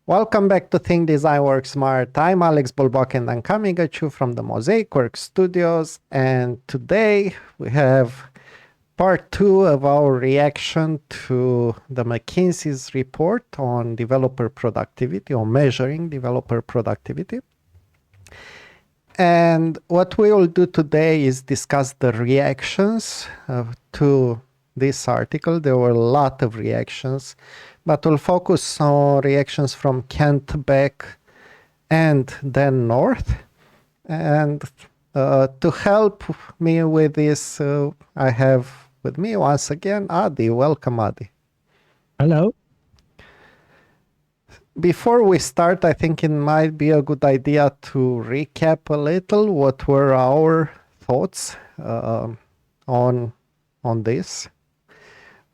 Welcome back to Think Design Work Smart. I'm Alex Bolboaca and I'm coming at you from the Mozaic Works studios. And today we have part two of our reaction to the McKinsey's report on developer productivity, or measuring developer productivity. And what we will do today is discuss the reactions to this article. There were a lot of reactions, but we'll focus on reactions from Kent Beck and Dan North. And to help me with this, I have with me once again Adi. Welcome, Adi. Hello. Before we start, I think it might be a good idea to recap a little what were our thoughts on this,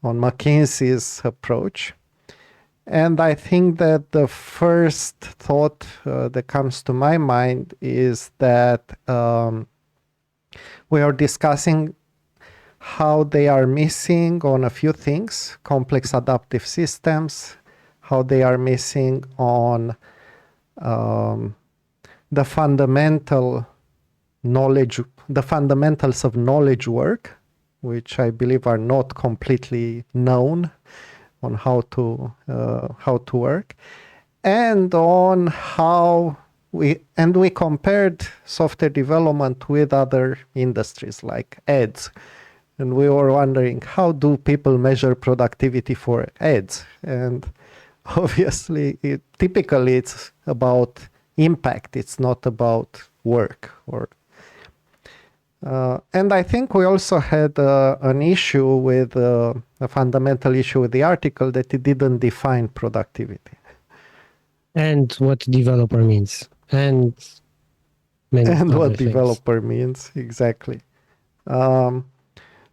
on McKinsey's approach. And I think that the first thought that comes to my mind is that we are discussing how they are missing on a few things: complex adaptive systems, how they are missing on the fundamental knowledge, the fundamentals of knowledge work, which I believe are not completely known on how to work, and on how we compared software development with other industries like ads. And we were wondering, how do people measure productivity for ads? And obviously, typically it's about impact. It's not about work. And I think we also had an issue with a fundamental issue with the article, that it didn't define productivity. And what developer means. And what developer means, exactly.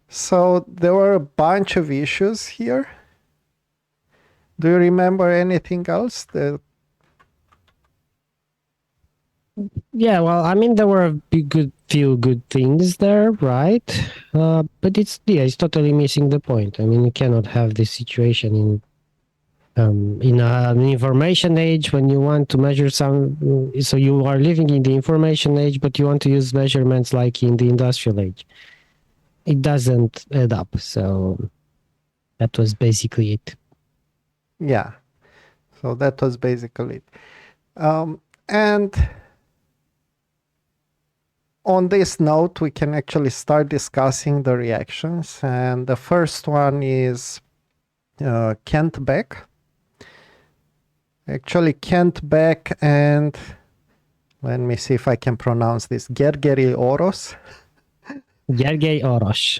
So there were a bunch of issues here. Do you remember anything else? Yeah, well, I mean, there were a few good things there, right? But it's totally missing the point. I mean, you cannot have this situation in an information age when you want to measure some. So you are living in the information age, but you want to use measurements like in the industrial age. It doesn't add up. So that was basically it. Yeah. So that was basically it. And on this note, we can actually start discussing the reactions. And the first one is Kent Beck. Actually, Kent Beck and, let me see if I can pronounce this, Gergely Orosz. Gergely Orosz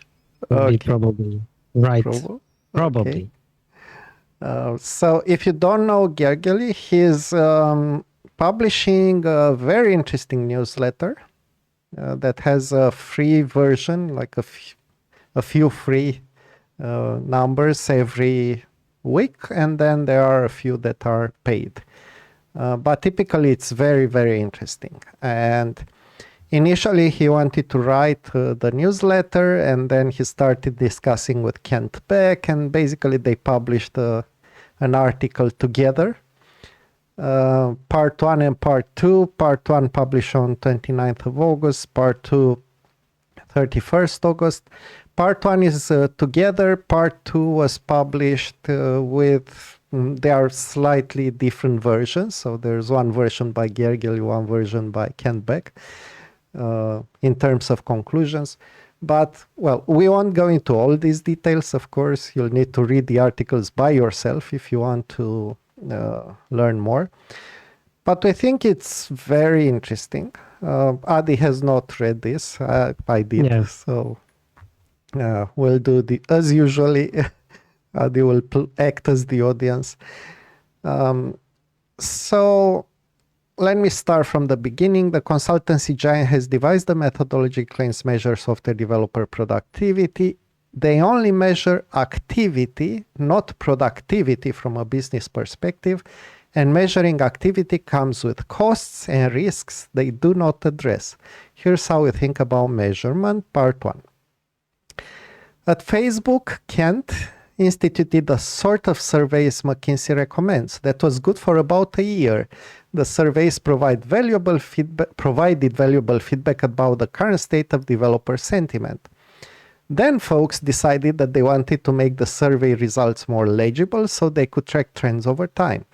would be probably right. Probably. Okay. So if you don't know Gergely, he's publishing a very interesting newsletter that has a free version, like a few free numbers every week, and then there are a few that are paid. But typically it's very, very interesting. And initially he wanted to write the newsletter, and then he started discussing with Kent Beck, and basically they published an article together. Part 1 and part 2. Part 1 published on 29th of August, part 2 31st August. Part 1 is together, part 2 was published with, they are slightly different versions. So there's one version by Gergely, one version by Kent Beck in terms of conclusions. But, well, we won't go into all these details, of course. You'll need to read the articles by yourself if you want to learn more. But I think it's very interesting. Adi has not read this. I did. Yeah. So we'll do as usually. Adi will act as the audience. So let me start from the beginning. The consultancy giant has devised a methodology that claims measure software developer productivity. They only measure activity, not productivity from a business perspective. And measuring activity comes with costs and risks they do not address. Here's how we think about measurement, part 1. At Facebook, Kent instituted a sort of surveys McKinsey recommends that was good for about a year. The surveys provided valuable feedback about the current state of developer sentiment. Then folks decided that they wanted to make the survey results more legible so they could track trends over time.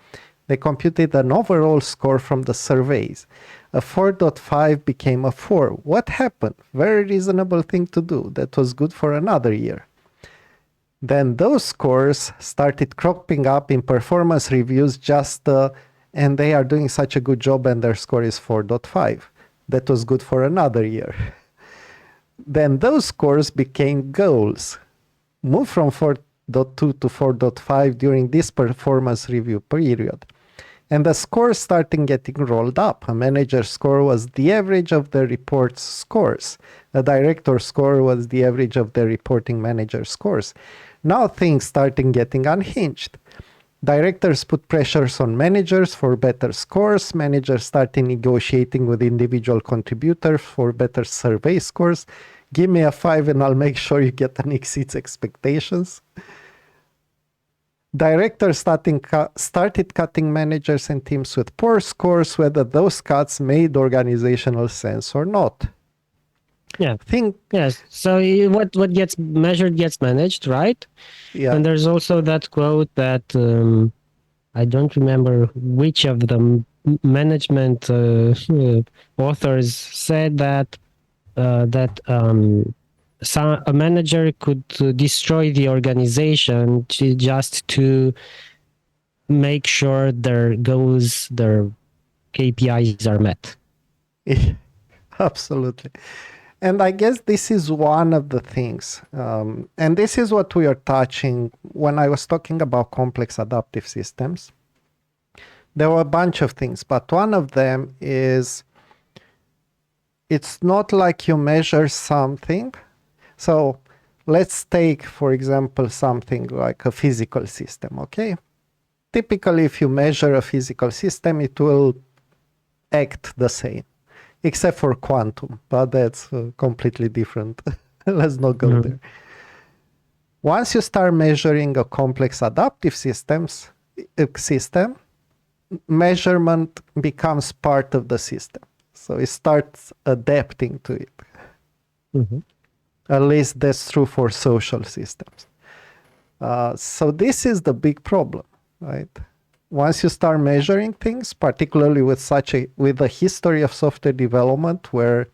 They computed an overall score from the surveys. A 4.5 became a 4. What happened? Very reasonable thing to do. That was good for another year. Then those scores started cropping up in performance reviews and they are doing such a good job and their score is 4.5. That was good for another year. Then those scores became goals. Moved from 4.2 to 4.5 during this performance review period. And the scores started getting rolled up. A manager's score was the average of the report's scores. A director's score was the average of the reporting manager's scores. Now things started getting unhinged. Directors put pressures on managers for better scores. Managers started negotiating with individual contributors for better survey scores. Give me a 5 and I'll make sure you get an exceeds expectations. Directors started cutting managers and teams with poor scores, whether those cuts made organizational sense or not. Yeah. Yes. So what gets measured gets managed, right? Yeah. And there's also that quote that I don't remember which of the management authors said that a manager could destroy the organization just to make sure their goals, their KPIs are met. Absolutely. And I guess this is one of the things, and this is what we are touching when I was talking about complex adaptive systems. There were a bunch of things, but one of them is it's not like you measure something. So let's take, for example, something like a physical system, okay? Typically, if you measure a physical system, it will act the same, except for quantum, but that's completely different. Let's not go there. Once you start measuring a complex adaptive system, measurement becomes part of the system. So it starts adapting to it. At least that's true for social systems. So this is the big problem, right? Once you start measuring things, particularly with a history of software development where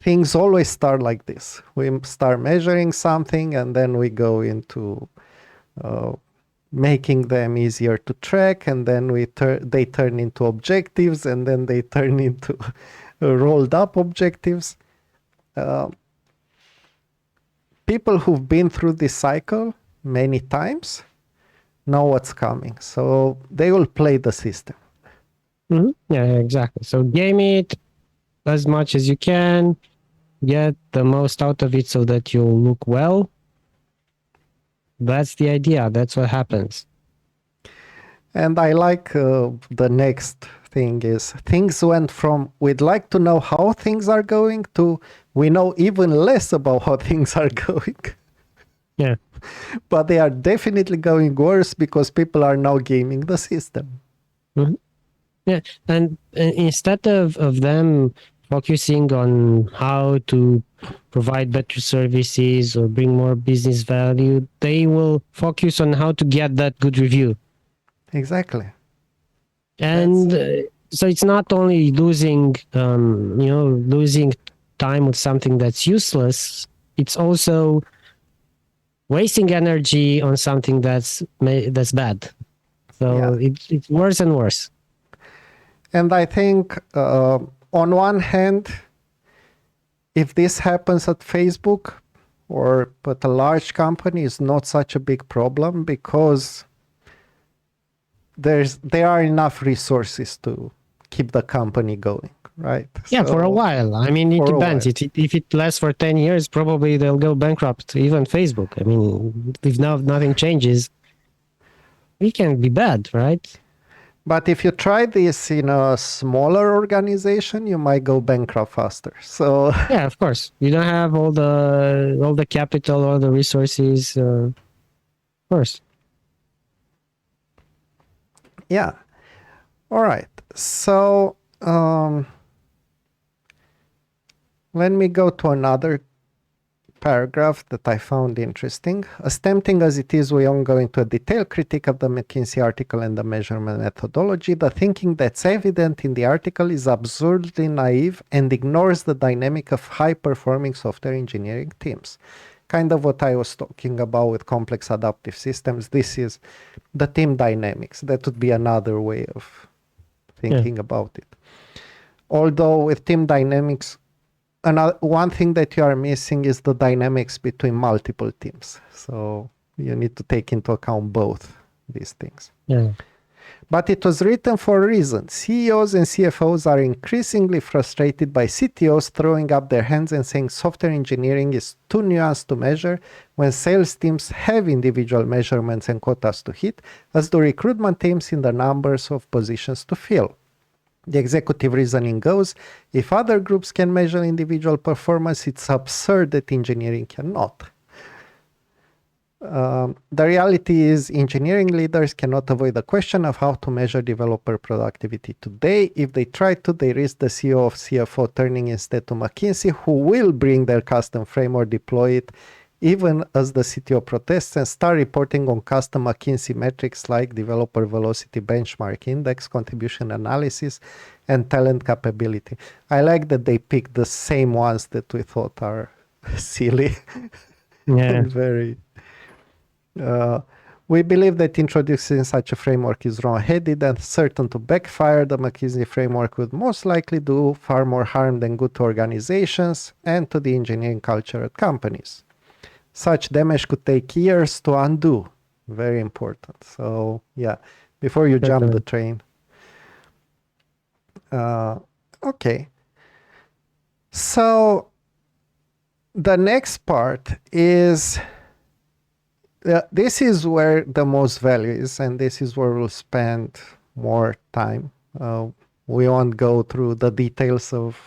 things always start like this. We start measuring something and then we go into making them easier to track, and then they turn into objectives, and then they turn into rolled up objectives. People who've been through this cycle many times know what's coming, so they will play the system. Yeah, exactly. So game it as much as you can, get the most out of it so that you'll look well. That's the idea. That's what happens. And I like the next thing is things went from we'd like to know how things are going to we know even less about how things are going. Yeah. But they are definitely going worse because people are now gaming the system. Yeah. And instead of them focusing on how to provide better services or bring more business value, they will focus on how to get that good review. Exactly. And so it's not only losing time with something that's useless, it's also wasting energy on something that's bad. So it's worse and worse. And I think on one hand, if this happens at Facebook but a large company, is not such a big problem because there are enough resources to keep the company going, right? Yeah, for a while. I mean, it depends. If it lasts for 10 years, probably they'll go bankrupt, even Facebook. I mean, if now nothing changes, it can be bad, right? But if you try this in a smaller organization, you might go bankrupt faster. So Yeah, of course. You don't have all the capital, all the resources. Of course. yeah. All right. So let me go to another paragraph that I found interesting. As tempting as it is, we won't go into a detailed critique of the McKinsey article and the measurement methodology. The thinking that's evident in the article is absurdly naive and ignores the dynamic of high-performing software engineering teams. Kind of what I was talking about with complex adaptive systems. This is the team dynamics. That would be another way of thinking about it. Although with team dynamics, one thing that you are missing is the dynamics between multiple teams. So you need to take into account both these things. Yeah. But it was written for a reason. CEOs and CFOs are increasingly frustrated by CTOs throwing up their hands and saying software engineering is too nuanced to measure when sales teams have individual measurements and quotas to hit, as do recruitment teams in the numbers of positions to fill. The executive reasoning goes, if other groups can measure individual performance, it's absurd that engineering cannot. The reality is engineering leaders cannot avoid the question of how to measure developer productivity today. If they try to, they risk the CEO or CFO turning instead to McKinsey, who will bring their custom framework, deploy it, even as the CTO protests, and start reporting on custom McKinsey metrics like developer velocity benchmark index, contribution analysis, and talent capability. I like that they picked the same ones that we thought are silly and very... we believe that introducing such a framework is wrong-headed and certain to backfire. The McKinsey framework would most likely do far more harm than good to organizations and to the engineering culture at companies. Such damage could take years to undo. Very important. So, yeah, before you jump the train. Okay. So, the next part is, this is where the most value is, and this is where we'll spend more time. We won't go through the details of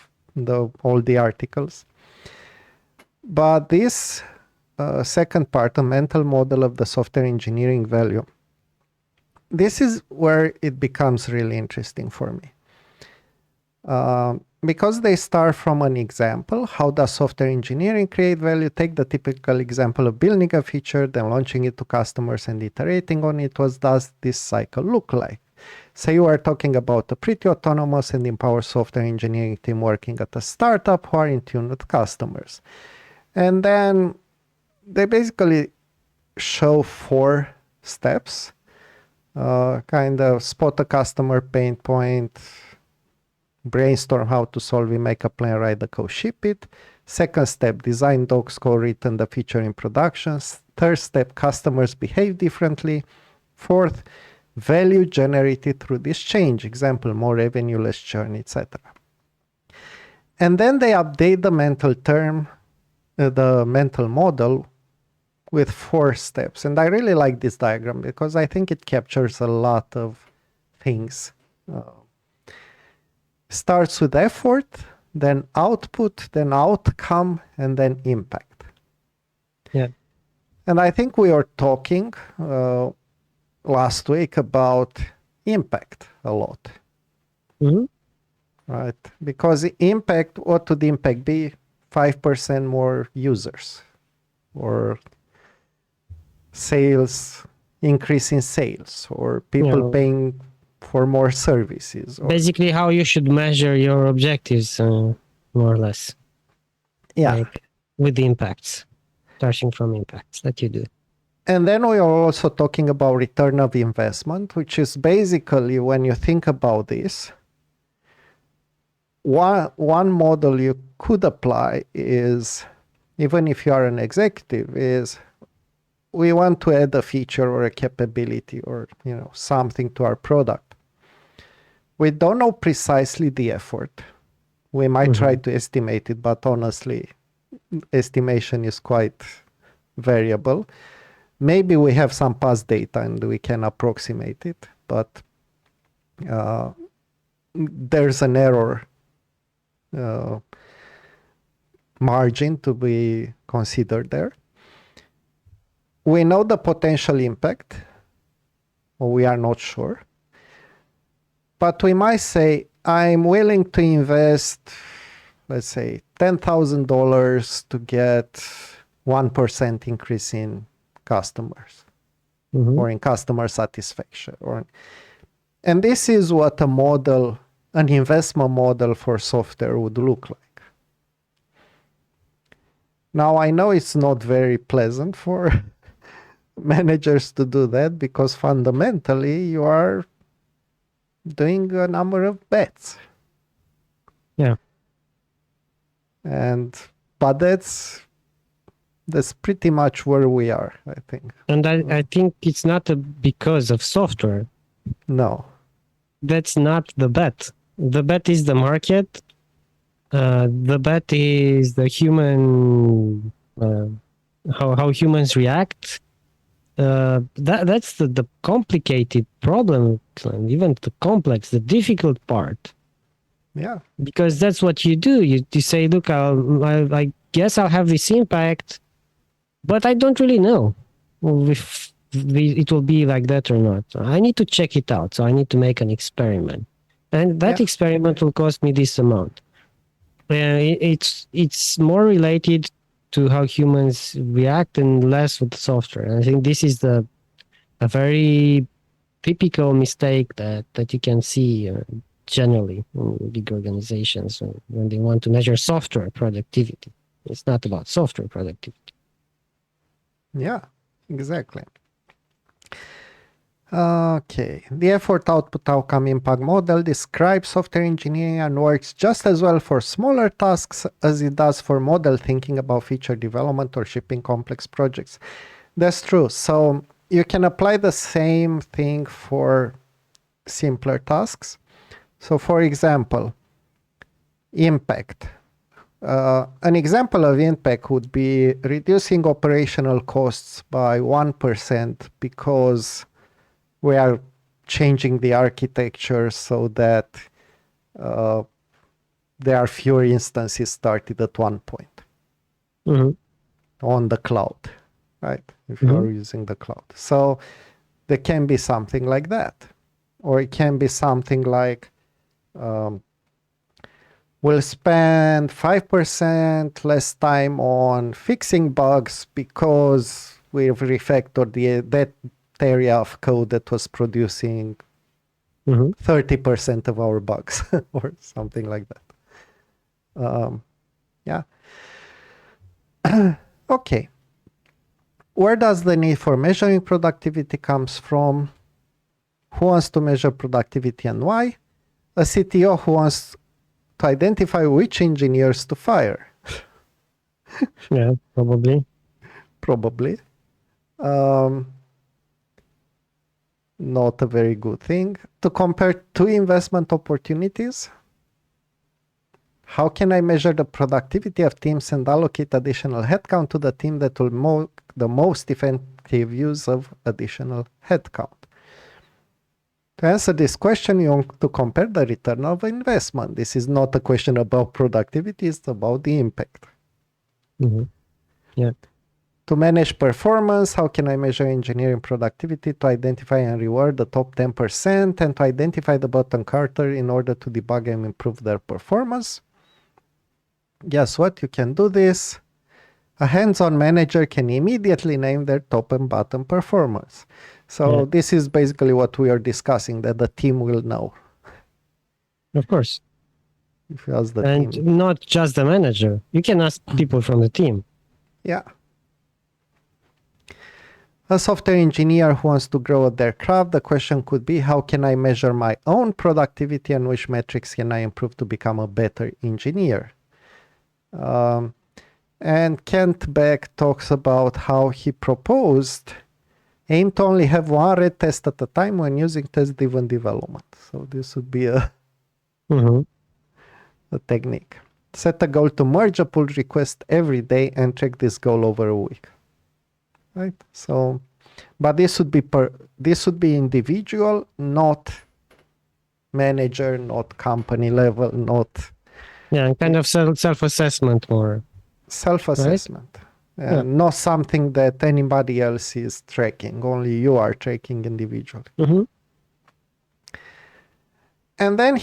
all the articles. But this second part, a mental model of the software engineering value, this is where it becomes really interesting for me. Because they start from an example, how does software engineering create value? Take the typical example of building a feature, then launching it to customers and iterating on it. What does this cycle look like? Say you are talking about a pretty autonomous and empowered software engineering team working at a startup who are in tune with customers. And then they basically show 4 steps, kind of spot a customer pain point, brainstorm how to solve it, make a plan, write the code, ship it. Second step, design docs, code written, the feature in production. Third step, customers behave differently. Fourth, value generated through this change. Example, more revenue, less churn, etc. And then they update the mental model with 4 steps. And I really like this diagram because I think it captures a lot of things. Starts with effort, then output, then outcome, and then impact. Yeah. And I think we were talking last week about impact a lot. Mm-hmm. Right? Because impact, what would the impact be? 5% more users, or sales, increase in sales, or people paying for more services. Basically, how you should measure your objectives, more or less. Yeah. Like with the impacts, starting from impacts that you do. And then we are also talking about return of investment, which is basically, when you think about this, one model you could apply is, even if you are an executive, is we want to add a feature or a capability or something to our product. We don't know precisely the effort. We might try to estimate it, but honestly, estimation is quite variable. Maybe we have some past data and we can approximate it, but there's an error margin to be considered there. We know the potential impact, or we are not sure. But we might say, I'm willing to invest, let's say, $10,000 to get 1% increase in customers or in customer satisfaction. And this is what an investment model for software would look like. Now, I know it's not very pleasant for managers to do that because fundamentally you are doing a number of bets. Yeah. But that's pretty much where we are, I think. And I think it's not because of software. No. That's not the bet. The bet is the market. The bet is the human, how humans react. That's the complicated problem, and even the complex, the difficult part. Yeah. Because that's what you do. You say, look, I guess I'll have this impact, but I don't really know if it will be like that or not. I need to check it out. So I need to make an experiment. And that experiment will cost me this amount. It's more related to how humans react and less with the software. And I think this is a very typical mistake that you can see generally in big organizations when they want to measure software productivity. It's not about software productivity. Yeah, exactly. Okay, the effort output outcome impact model describes software engineering and works just as well for smaller tasks as it does for model thinking about feature development or shipping complex projects. That's true. So you can apply the same thing for simpler tasks. So for example, impact. An example of impact would be reducing operational costs by 1% because we are changing the architecture so that there are fewer instances started at one point on the cloud, right? If you are using the cloud. So there can be something like that. Or it can be something like we'll spend 5% less time on fixing bugs because we've refactored that area of code that was producing 30% of our bugs or something like that. Yeah. Okay. Where does the need for measuring productivity comes from? Who wants to measure productivity and why? A CTO who wants to identify which engineers to fire. Yeah, probably. Probably. Not a very good thing. To compare two investment opportunities. How can I measure the productivity of teams and allocate additional headcount to the team that will make the most effective use of additional headcount? To answer this question, you want to compare the return of investment. This is not a question about productivity, it's about the impact. Yeah. To manage performance, how can I measure engineering productivity to identify and reward the top 10% and to identify the bottom quarter in order to debug and improve their performance? Guess what? You can do this. A hands-on manager can immediately name their top and bottom performers. So this is basically what we are discussing, that the team will know. Of course. If you ask the and team. not just the manager. You can ask people from the team. Yeah. A software engineer who wants to grow at their craft, the question could be, how can I measure my own productivity and which metrics can I improve to become a better engineer? And Kent Beck talks about how he proposed aim to only have one red test at a time when using test-driven development. So this would be a technique. Set a goal to merge a pull request every day and check this goal over a week. Right? So, but this would be individual, not manager, not company level, not and kind of self-assessment more. self-assessment. Yeah. Not something that anybody else is tracking, only you are tracking individually. Mm-hmm. And then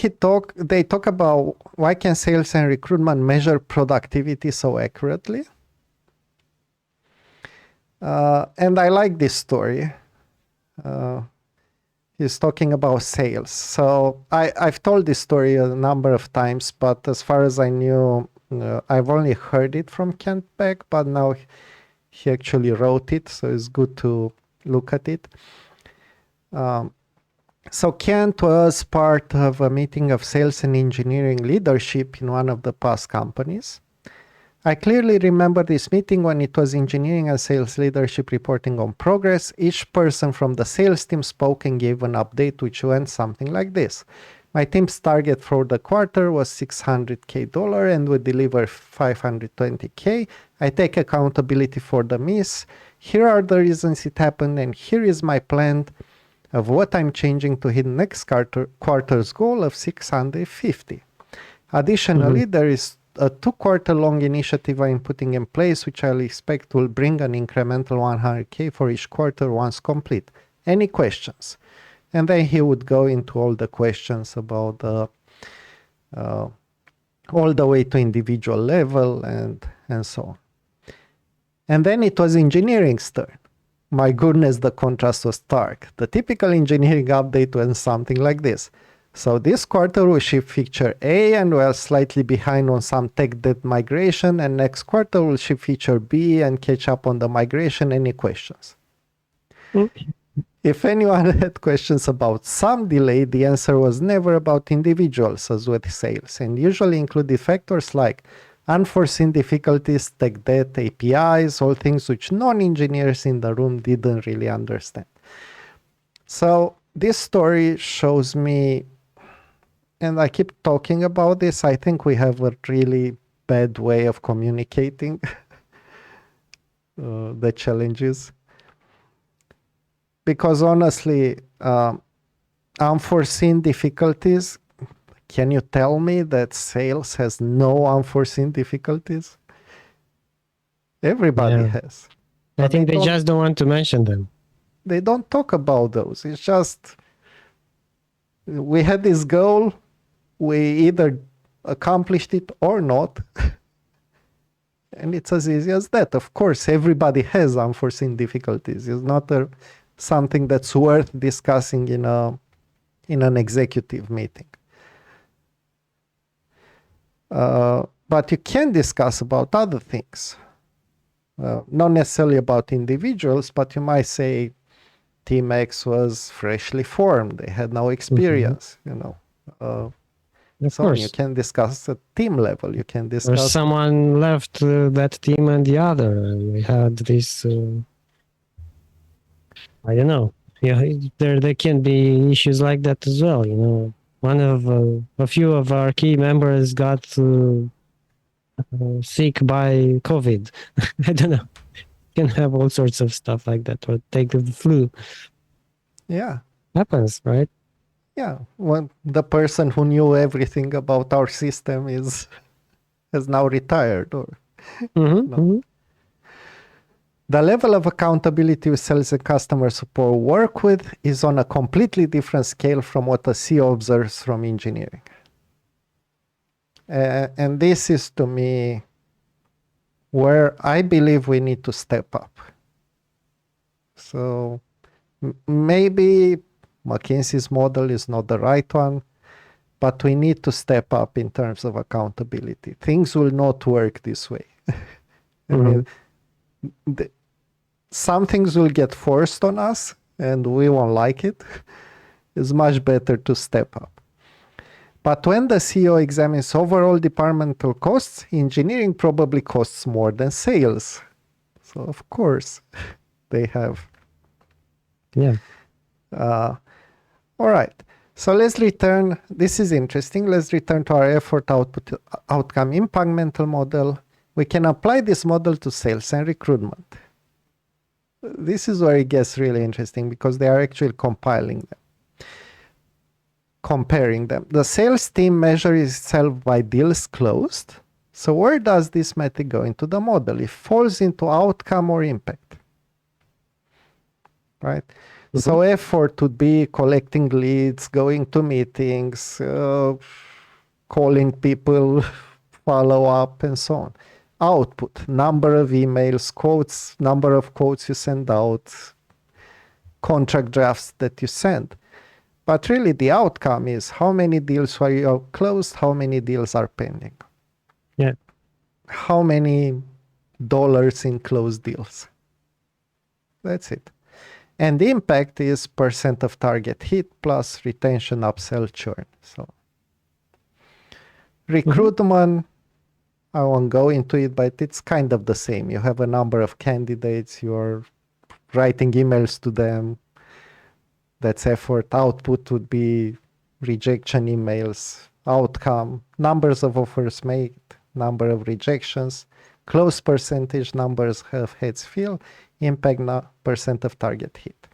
they talk about why can sales and recruitment measure productivity so accurately. And I like this story. He's talking about sales. So I've told this story a number of times, but as far as I knew, I've only heard it from Kent Beck, but now he actually wrote it, so it's good to look at it. So Kent was part of a meeting of sales and engineering leadership in one of the past companies. I clearly remember this meeting when it was engineering and sales leadership reporting on progress. Each person from the sales team spoke and gave an update, which went something like this. My team's target for the quarter was $600K and we deliver $520K. I take accountability for the miss. Here are the reasons it happened, and here is my plan of what I'm changing to hit next quarter's goal of 650. Additionally, there is a 2-quarter long initiative I'm putting in place, which I'll expect will bring an incremental 100K for each quarter once complete. Any questions? And then he would go into all the questions about all the way to individual level and so on. And then it was engineering's turn. My goodness, the contrast was stark. The typical engineering update went something like this. So this quarter we ship feature A and we are slightly behind on some tech debt migration, and next quarter we'll ship feature B and catch up on the migration. Any questions? If anyone had questions about some delay, the answer was never about individuals as with sales, and usually included factors like unforeseen difficulties, tech debt, APIs, all things which non-engineers in the room didn't really understand. So this story shows me, and I keep talking about this, I think we have a really bad way of communicating the challenges. Because honestly, unforeseen difficulties, can you tell me that sales has no unforeseen difficulties? Everybody has. I think they just don't want to mention them. They don't talk about those. It's just, we had this goal, we either accomplished it or not. And it's as easy as that. Of course, everybody has unforeseen difficulties. It's not something that's worth discussing in an executive meeting. But you can discuss about other things. Not necessarily about individuals, but you might say Team X was freshly formed. They had no experience, Of so course. you can discuss at team level. You can discuss. Or someone left that team and the other, and we had this. I don't know. Yeah, there can be issues like that as well. One of a few of our key members got sick by COVID. I don't know. Can have all sorts of stuff like that, or take the flu. Yeah. Happens, right? Yeah. When the person who knew everything about our system has now retired, or no. The level of accountability we sales and customer support work with is on a completely different scale from what a CEO observes from engineering. And this is, to me, where I believe we need to step up. So maybe McKinsey's model is not the right one, but we need to step up in terms of accountability. Things will not work this way. I mean, some things will get forced on us and we won't like it. It's much better to step up. But when the CEO examines overall departmental costs, engineering probably costs more than sales. So of course they have. Yeah. All right. So let's return. This is interesting. Let's return to our effort output outcome impact mental model. We can apply this model to sales and recruitment. This is where it gets really interesting because they are actually compiling them. comparing them. The sales team measures itself by deals closed. So where does this metric go into the model? It falls into outcome or impact, right? So effort would be collecting leads, going to meetings, calling people, follow up, and so on. Output, number of emails, quotes, number of quotes you send out, contract drafts that you send. But really the outcome is how many deals are you closed, how many deals are pending. Yeah. How many dollars in closed deals. That's it. And the impact is percent of target hit plus retention, upsell, churn. So recruitment, I won't go into it, but it's kind of the same. You have a number of candidates, you're writing emails to them. That's effort. Output would be rejection emails. Outcome, numbers of offers made, number of rejections, close percentage, numbers of heads filled, impact percent of target hit.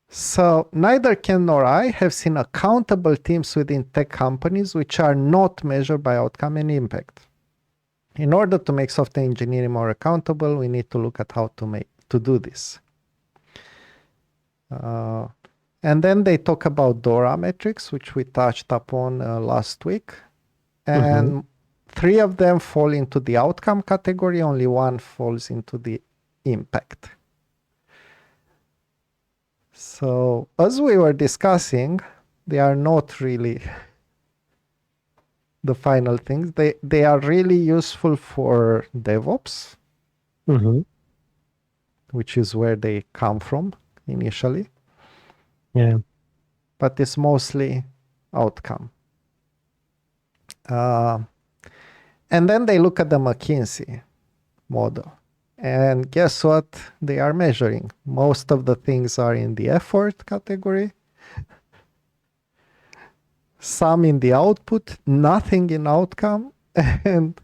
So neither Ken nor I have seen accountable teams within tech companies which are not measured by outcome and impact. In order to make software engineering more accountable, we need to look at how to do this. And then they talk about DORA metrics, which we touched upon last week. And 3 of them fall into the outcome category, only 1 falls into the impact. So as we were discussing, they are not really the final things. They are really useful for DevOps, which is where they come from initially. Yeah. But it's mostly outcome. And then they look at the McKinsey model. And guess what they are measuring? Most of the things are in the effort category, some in the output, nothing in outcome, and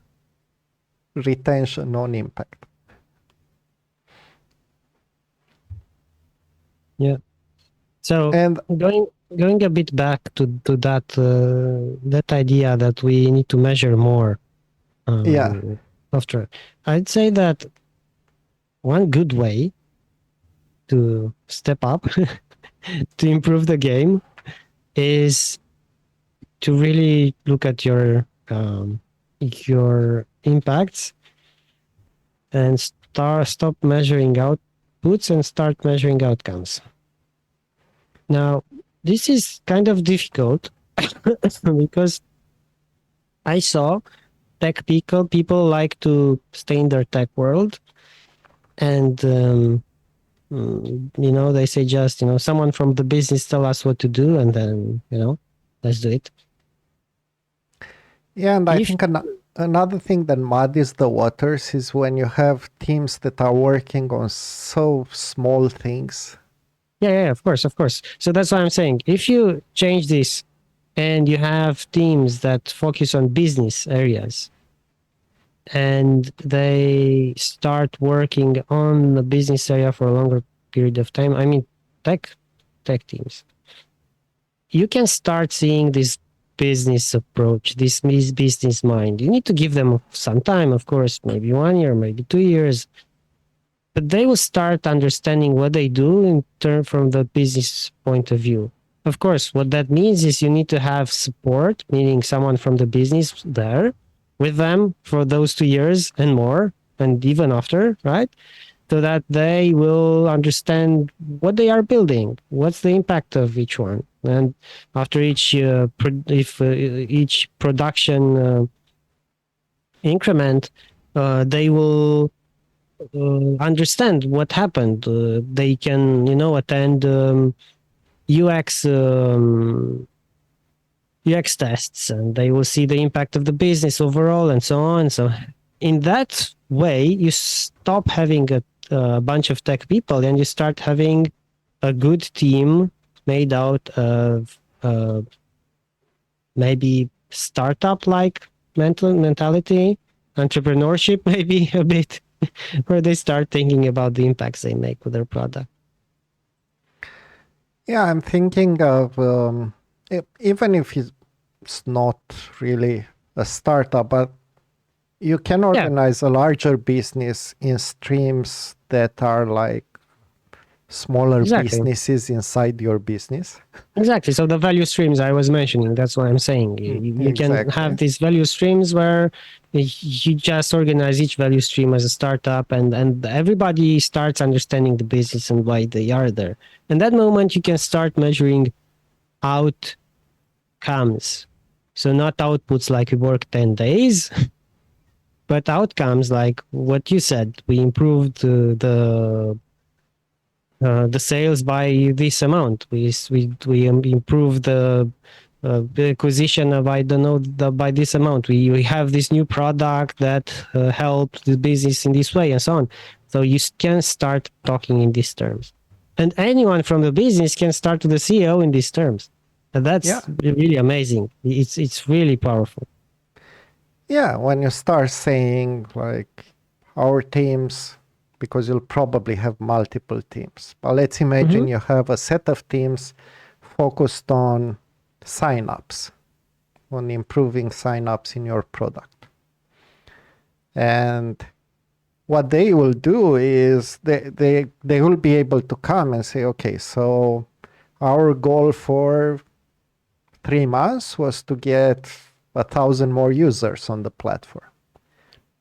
retention on impact. Yeah. So going a bit back to that that idea that we need to measure more software, I'd say that one good way to step up to improve the game is to really look at your impacts and stop measuring outputs and start measuring outcomes. Now, this is kind of difficult because I saw tech people like to stay in their tech world, and they say just someone from the business tell us what to do, and then let's do it. Yeah, and I think another thing that muddies the waters is when you have teams that are working on so small things. Yeah, of course. So that's what I'm saying. If you change this and you have teams that focus on business areas and they start working on the business area for a longer period of time, I mean, tech teams, you can start seeing this business approach, this business mind. You need to give them some time, of course, maybe 1 year, maybe 2 years. But they will start understanding what they do in turn from the business point of view. Of course, what that means is you need to have support, meaning someone from the business there with them for those 2 years and more, and even after, right? So that they will understand what they are building, what's the impact of each one. And after each production increment, they will understand what happened. They can, attend UX tests, and they will see the impact of the business overall, and so on. So, in that way, you stop having a bunch of tech people, and you start having a good team made out of maybe startup-like mentality, entrepreneurship, maybe a bit. Where they start thinking about the impacts they make with their product. Yeah, I'm thinking of even if it's not really a startup, but you can Yeah, organize a larger business in streams that are like smaller exactly. businesses inside your business. Exactly. So the value streams I was mentioning, that's what I'm saying. You can have Exactly. these value streams where you just organize each value stream as a startup, and everybody starts understanding the business and why they are there. And that moment you can start measuring outcomes. So not outputs like we work 10 days, but outcomes like what you said. We improved the sales by this amount. We improve the acquisition of, I don't know, by this amount. We have this new product that helped the business in this way, and so on. So you can start talking in these terms, and anyone from the business can start to the CEO in these terms, and Yeah. that's really amazing. It's really powerful. Yeah. When you start saying like our teams, because you'll probably have multiple teams, but let's imagine Hmm. you have a set of teams focused on signups, on improving signups in your product. And what they will do is they will be able to come and say, okay, so our goal for 3 months was to get 1,000 more users on the platform.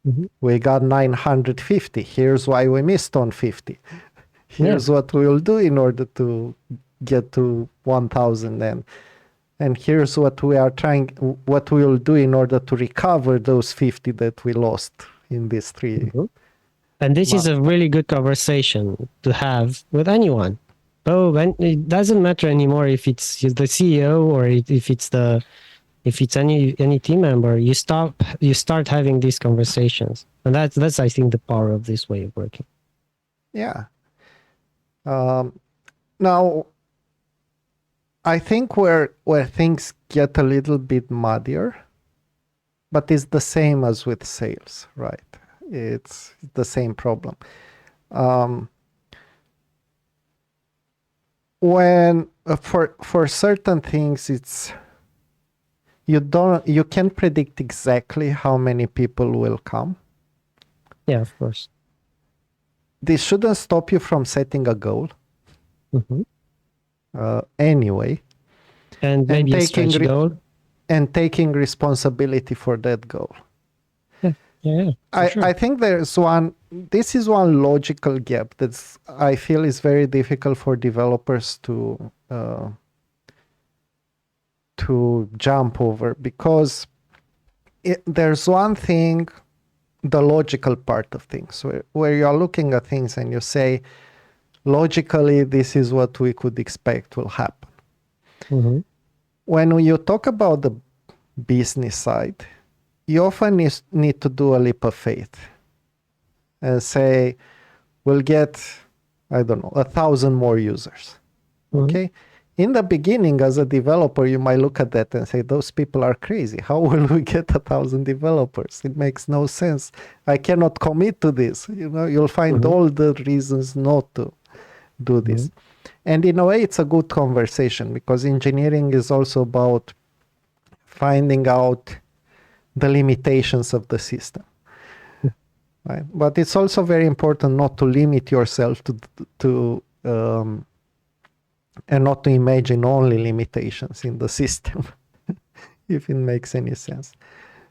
Hmm. We got 950. Here's why we missed on 50. Yeah. Here's what we will do in order to get to 1,000 then. And here's what what we will do in order to recover those 50 that we lost in these three Mhm. And this is months. a really good conversation to have with anyone. Oh, and it doesn't matter anymore if it's the CEO or if it's any team member. You start having these conversations, and that's I think the power of this way of working. Yeah. Um, Now, I think where things get a little bit muddier, but it's the same as with sales, right? It's the same problem. Um, when for certain things, it's you can't predict exactly how many people will come. Yeah, of course. This shouldn't stop you from setting a goal, Hmm. anyway, And and maybe a stretch goal. taking responsibility for that goal. Yeah, yeah, yeah, for I sure. think this is one logical gap that's I feel is very difficult for developers to jump over, because there's one thing, the logical part of things, where you're looking at things and you say, logically, this is what we could expect will happen. Hmm. When you talk about the business side, you often need to do a leap of faith and say, we'll get, I don't know, 1,000 more users. Hmm. Okay. In the beginning, as a developer, you might look at that and say, those people are crazy. How will we get 1,000 developers? It makes no sense. I cannot commit to this. You'll find Hmm. all the reasons not to do Hmm. this. And in a way, it's a good conversation, because engineering is also about finding out the limitations of the system. Right? But it's also very important not to limit yourself to and not to imagine only limitations in the system, if it makes any sense.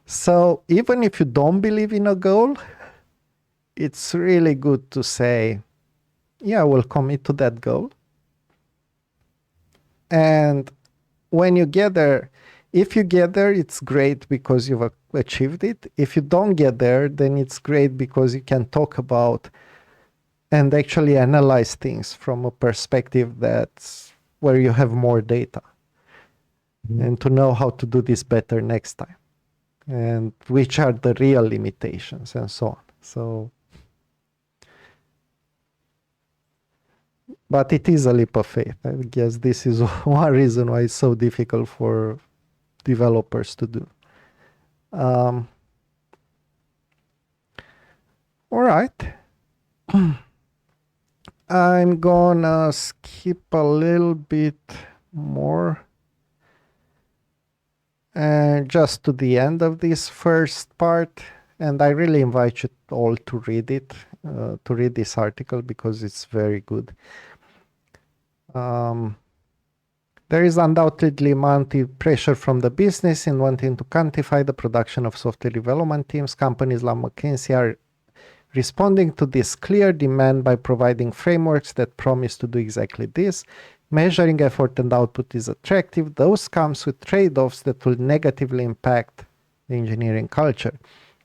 So even if you don't believe in a goal, it's really good to say, yeah, we'll commit to that goal. And when you get there, if you get there, it's great because you've achieved it. If you don't get there, then it's great because you can talk about and actually analyze things from a perspective that's where you have more data, and to know how to do this better next time, and which are the real limitations and so on. So, but it is a leap of faith. I guess this is one reason why it's so difficult for developers to do. Um, all right. I'm gonna skip a little bit more just to the end of this first part, and I really invite you all to read it, to read this article, because it's very good. There is undoubtedly mounting pressure from the business in wanting to quantify the production of software development teams. Companies like McKinsey are responding to this clear demand by providing frameworks that promise to do exactly this. Measuring effort and output is attractive. Those comes with trade-offs that will negatively impact the engineering culture.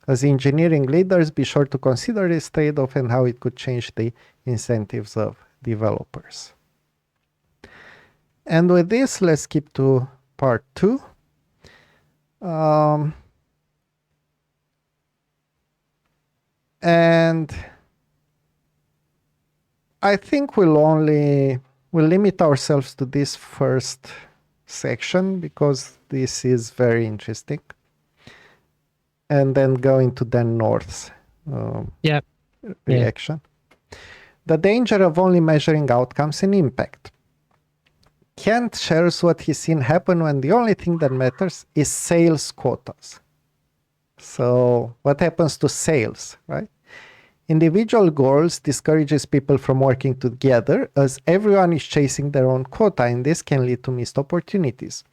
As engineering leaders, be sure to consider this trade-off and how it could change the incentives of developers. And with this, let's skip to part 2. And I think we'll limit ourselves to this first section because this is very interesting. And then going to Dan North's reaction. The danger of only measuring outcomes and impact. Kent shares what he's seen happen when the only thing that matters is sales quotas. So what happens to sales, right? Individual goals discourages people from working together as everyone is chasing their own quota, and this can lead to missed opportunities.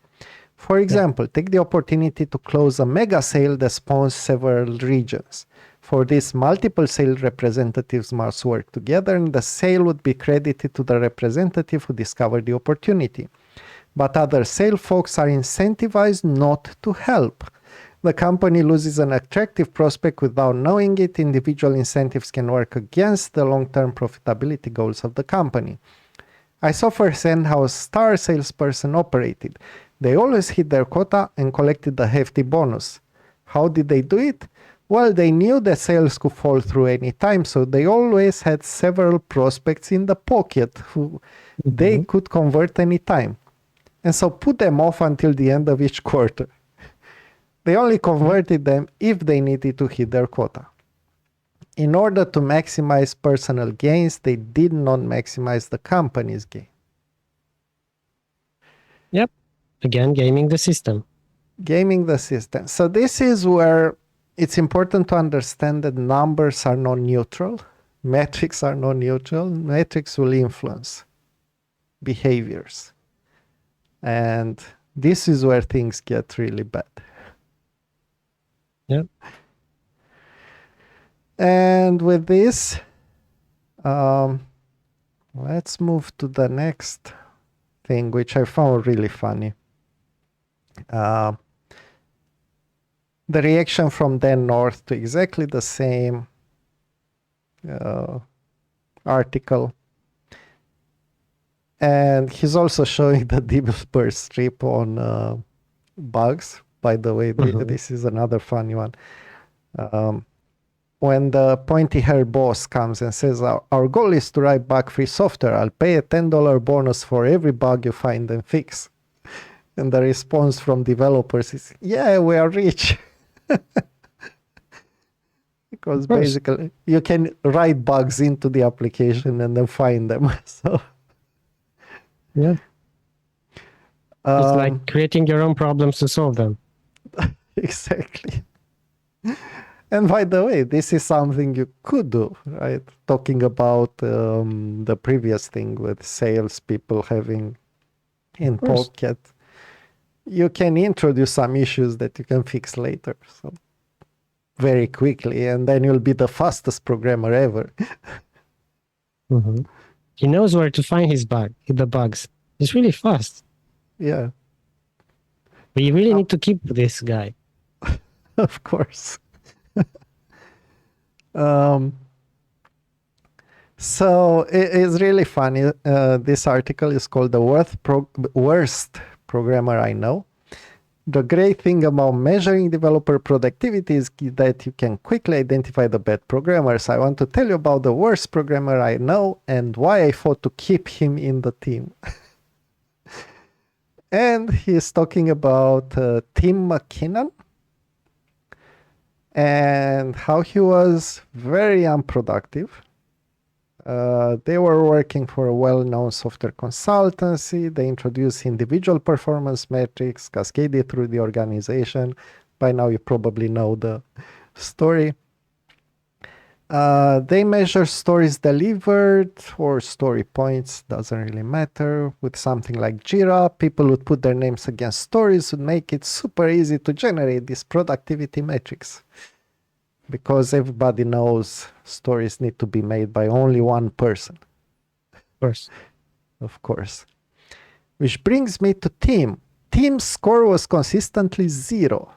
For example, take the opportunity to close a mega sale that spans several regions. For this, multiple sales representatives must work together, and the sale would be credited to the representative who discovered the opportunity. But other sales folks are incentivized not to help. The company loses an attractive prospect without knowing it. Individual incentives can work against the long-term profitability goals of the company. I saw firsthand how a star salesperson operated. They always hit their quota and collected a hefty bonus. How did they do it? Well, they knew that sales could fall through any time, so they always had several prospects in the pocket who they could convert any time. And so put them off until the end of each quarter. They only converted them if they needed to hit their quota. In order to maximize personal gains, they did not maximize the company's gain. Yep. Again, gaming the system. Gaming the system. So this is where it's important to understand that numbers are not neutral. Metrics are not neutral. Metrics will influence behaviors. And this is where things get really bad. Yep. And with this, let's move to the next thing, which I found really funny. The reaction from Dan North to exactly the same article. And he's also showing the developer strip on bugs. By the way, this is another funny one. When the pointy-haired boss comes and says, our goal is to write bug-free software. I'll pay a $10 bonus for every bug you find and fix. And the response from developers is, yeah, we are rich. Because basically, you can write bugs into the application and then find them. So, yeah. It's like creating your own problems to solve them. Exactly. And by the way, this is something you could do, right? Talking about the previous thing with salespeople having in pocket, you can introduce some issues that you can fix later, so very quickly, and then you'll be the fastest programmer ever. He knows where to find the bugs. He's really fast. Yeah. But you really need to keep this guy. Of course. So it's really funny. This article is called The Worst Programmer I Know. The great thing about measuring developer productivity is that you can quickly identify the bad programmers. I want to tell you about the worst programmer I know and why I fought to keep him in the team. And he's talking about Tim McKinnon and how he was very unproductive. They were working for a well-known software consultancy. They introduced individual performance metrics, cascaded through the organization. By now, you probably know the story. They measure stories delivered or story points, doesn't really matter. With something like Jira, people would put their names against stories, would make it super easy to generate these productivity metrics. Because everybody knows stories need to be made by only one person. Of course. Which brings me to team. Team's score was consistently zero.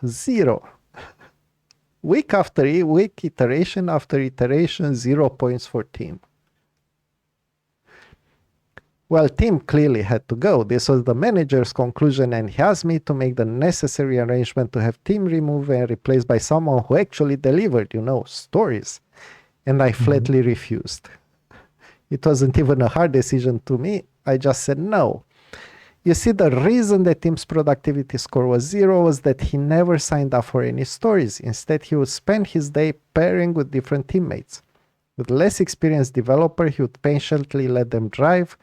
Week after week, iteration after iteration, 0 points for team. Well, team clearly had to go. This was the manager's conclusion, and he asked me to make the necessary arrangement to have team removed and replaced by someone who actually delivered, stories. And I flatly refused. It wasn't even a hard decision to me. I just said no. You see, the reason that Tim's productivity score was 0 was that he never signed up for any stories. Instead, he would spend his day pairing with different teammates. With less experienced developer, he would patiently let them drive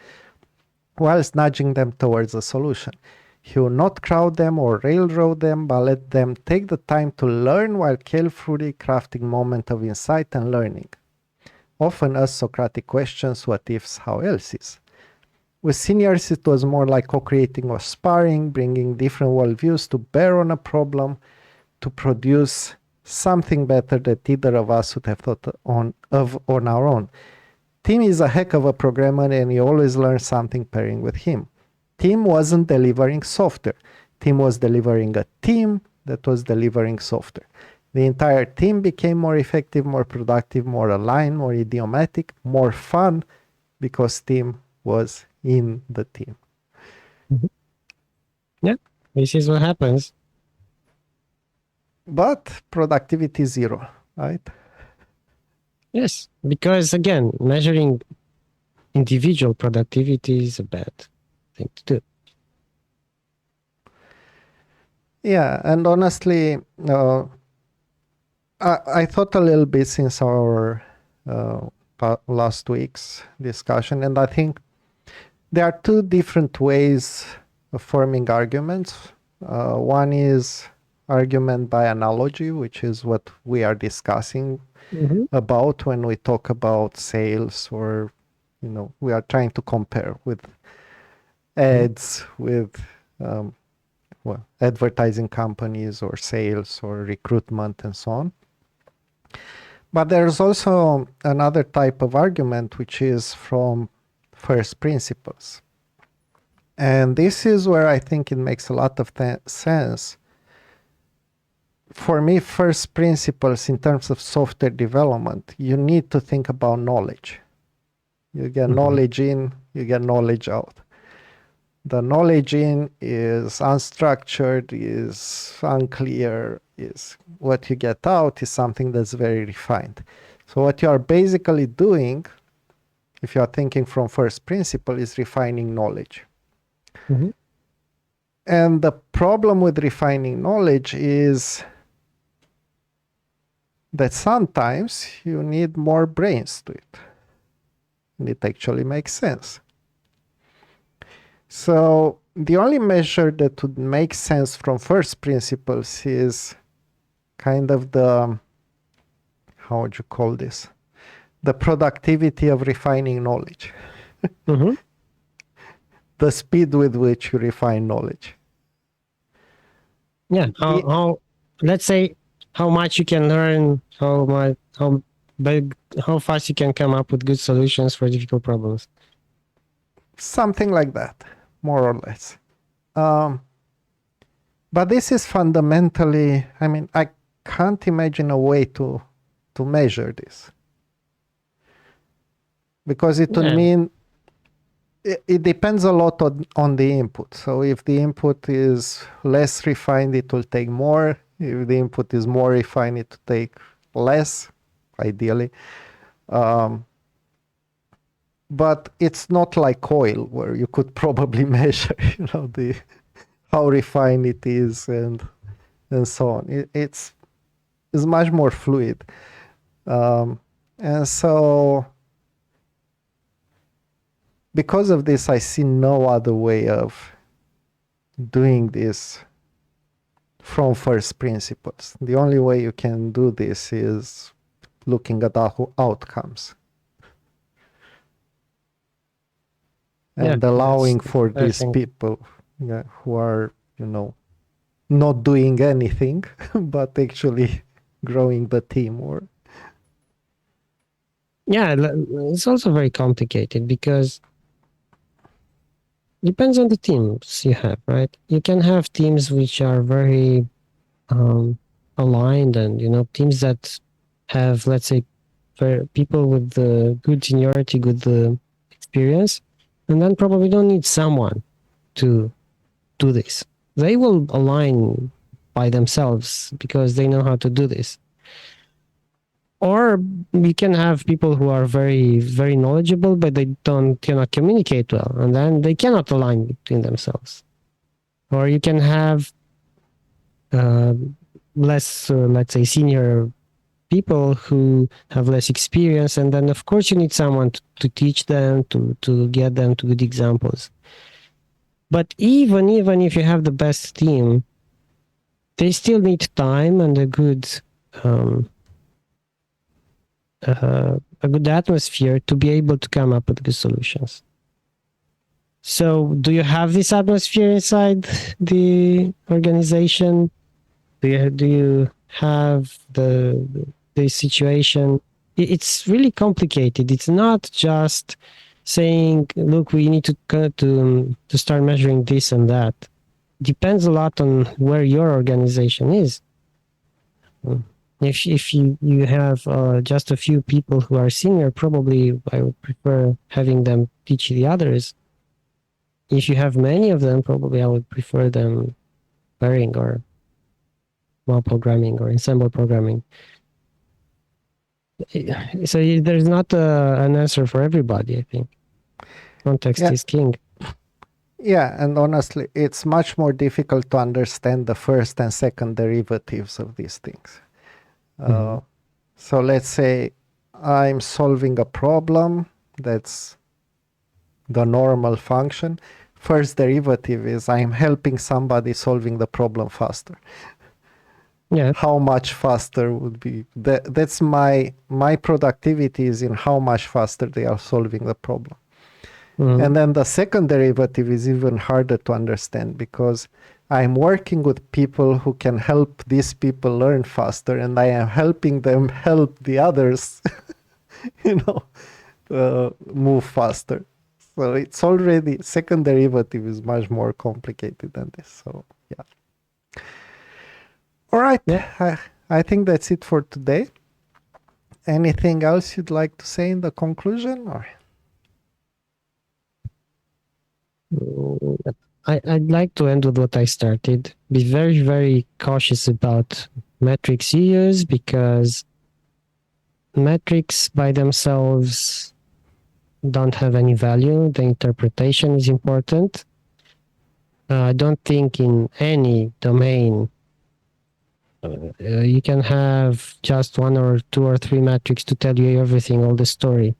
whilst nudging them towards a solution. He would not crowd them or railroad them, but let them take the time to learn while carefully crafting moment of insight and learning. Often ask Socratic questions, what ifs, how else is. With seniors, it was more like co-creating or sparring, bringing different worldviews to bear on a problem to produce something better that either of us would have thought of on our own. Tim is a heck of a programmer, and you always learn something pairing with him. Tim wasn't delivering software. Tim was delivering a team that was delivering software. The entire team became more effective, more productive, more aligned, more idiomatic, more fun, because Tim was in the team. Yeah, this is what happens. But productivity 0, right? Yes, because again, measuring individual productivity is a bad thing to do. Yeah, and honestly, I thought a little bit since our last week's discussion, and I think there are two different ways of forming arguments. One is argument by analogy, which is what we are discussing about when we talk about sales, or we are trying to compare with ads, with advertising companies, or sales, or recruitment, and so on. But there's also another type of argument, which is from first principles. And this is where I think it makes a lot of sense. For me, first principles in terms of software development, you need to think about knowledge. You get knowledge in, you get knowledge out. The knowledge in is unstructured, is unclear, is what you get out is something that's very refined. So what you are basically doing, if you are thinking from first principle, is refining knowledge. And the problem with refining knowledge is that sometimes you need more brains to it. And it actually makes sense. So the only measure that would make sense from first principles is kind of the, how would you call this? The productivity of refining knowledge. The speed with which you refine knowledge. Yeah, how let's say how much you can learn, how fast you can come up with good solutions for difficult problems. Something like that, more or less. But this is fundamentally, I can't imagine a way to measure this. Because it would mean, it depends a lot on the input. So if the input is less refined, it will take more. If the input is more refined, it will take less, ideally. But it's not like oil, where you could probably measure, how refined it is and so on. It's much more fluid. And so because of this, I see no other way of doing this from first principles. The only way you can do this is looking at the outcomes and allowing for these people who are, not doing anything, but actually growing the team. Or it's also very complicated because depends on the teams you have, right? You can have teams which are very aligned, and teams that have, let's say, people with the good seniority, good experience, and then probably don't need someone to do this. They will align by themselves because they know how to do this. Or we can have people who are very, very knowledgeable, but they cannot communicate well, and then they cannot align between themselves. Or you can have less, let's say, senior people who have less experience, and then of course you need someone to teach them, to get them to good examples. But even if you have the best team, they still need time and a good atmosphere to be able to come up with good solutions. So do you have this atmosphere inside the organization? Do you have the situation? It's really complicated. It's not just saying, look, we need to start measuring this and that. Depends a lot on where your organization is. If you have just a few people who are senior, probably I would prefer having them teach the others. If you have many of them, probably I would prefer them pairing or small programming or ensemble programming. So there's not an answer for everybody, I think. Context is king. Yeah, and honestly, it's much more difficult to understand the first and second derivatives of these things. So let's say I'm solving a problem that's the normal function. First derivative is I'm helping somebody solving the problem faster. Yeah. How much faster would be that's my productivity is in how much faster they are solving the problem. And then the second derivative is even harder to understand because I'm working with people who can help these people learn faster, and I am helping them help the others move faster. So it's already, second derivative is much more complicated than this. So yeah. All right. Yeah. I think that's it for today. Anything else you'd like to say in the conclusion? Or I'd like to end with what I started. Be very, very cautious about metrics you use, because metrics by themselves don't have any value. The interpretation is important. I don't think in any domain you can have just one or two or three metrics to tell you everything, all the story.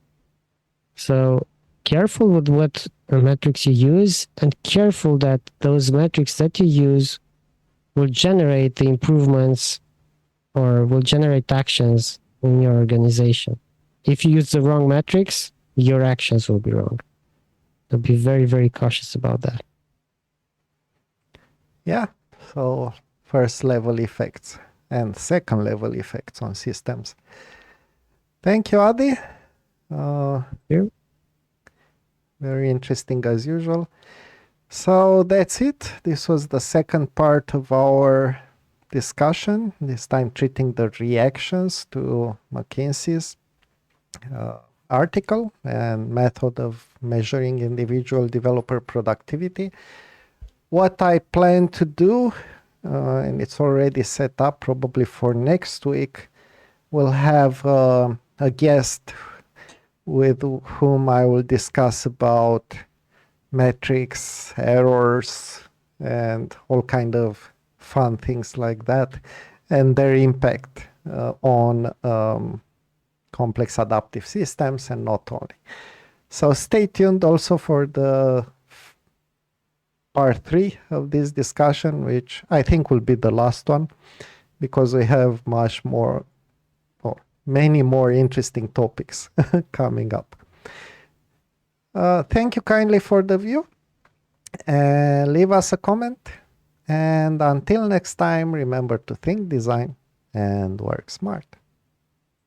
So careful with what metrics you use, and careful that those metrics that you use will generate the improvements or will generate actions in your organization. If you use the wrong metrics, your actions will be wrong. So be very, very cautious about that. Yeah. So first level effects and second level effects on systems. Thank you, Adi. Very interesting as usual. So that's it. This was the second part of our discussion, this time treating the reactions to McKinsey's article and method of measuring individual developer productivity. What I plan to do, and it's already set up probably for next week, we'll have a guest with whom I will discuss about metrics, errors, and all kind of fun things like that, and their impact on complex adaptive systems, and not only. So stay tuned also for the part 3 of this discussion, which I think will be the last one, because we have much more, or many more interesting topics coming up. Thank you kindly for the view. Leave us a comment. And until next time, remember to think design and work smart.